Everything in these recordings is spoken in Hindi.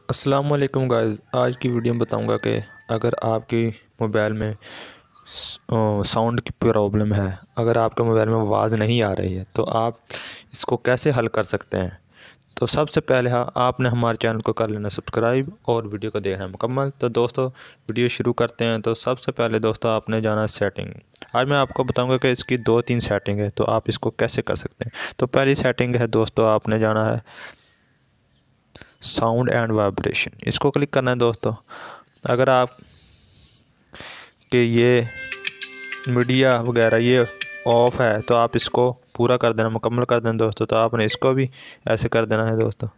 अस्सलाम वालेकुम गाइस। आज की वीडियो में बताऊंगा कि अगर आपकी मोबाइल में साउंड की प्रॉब्लम है, अगर आपके मोबाइल में आवाज़ नहीं आ रही है तो आप इसको कैसे हल कर सकते हैं। तो सबसे पहले आपने हमारे चैनल को कर लेना सब्सक्राइब और वीडियो को देखना मुकम्मल। तो दोस्तों वीडियो शुरू करते हैं। तो सबसे पहले दोस्तों आपने जाना सेटिंग। आज मैं आपको बताऊंगा कि इसकी 2-3 सेटिंग है, तो आप इसको कैसे कर सकते हैं। तो पहली सेटिंग है दोस्तों, आपने जाना है साउंड एंड वाइब्रेशन, इसको क्लिक करना है दोस्तों। अगर आप कि ये मीडिया वगैरह ये ऑफ़ है तो आप इसको पूरा कर देना, मुकम्मल कर देना दोस्तों। तो आपने इसको भी ऐसे कर देना है दोस्तों।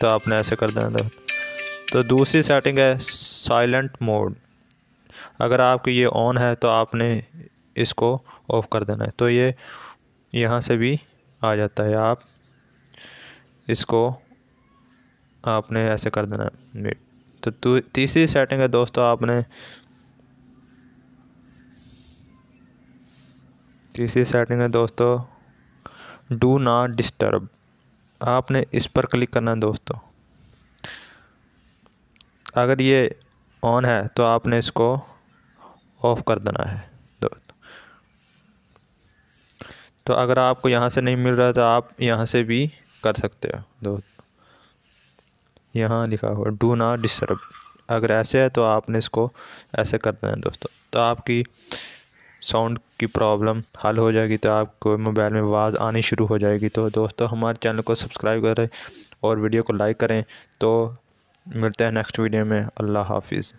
तो आपने ऐसे कर देना दोस्तों। तो दूसरी सेटिंग है साइलेंट मोड। अगर आपकी ये ऑन है तो आपने इसको ऑफ़ कर देना है। तो ये यहाँ से भी आ जाता है, आप इसको आपने ऐसे कर देना है। तो तीसरी सेटिंग है दोस्तों, तीसरी सेटिंग है दोस्तों डू नॉट डिस्टर्ब। आपने इस पर क्लिक करना है दोस्तों। अगर ये ऑन है तो आपने इसको ऑफ़ कर देना है दोस्तों। तो अगर आपको यहाँ से नहीं मिल रहा तो आप यहाँ से भी कर सकते हो दोस्तों। यहाँ लिखा हुआ डू नॉट डिस्टर्ब, अगर ऐसे है तो आपने इसको ऐसे कर देना है दोस्तों। तो आपकी साउंड की प्रॉब्लम हल हो जाएगी, तो आपको मोबाइल में आवाज़ आनी शुरू हो जाएगी। तो दोस्तों हमारे चैनल को सब्सक्राइब करें और वीडियो को लाइक करें। तो मिलते हैं नेक्स्ट वीडियो में। अल्लाह हाफिज़।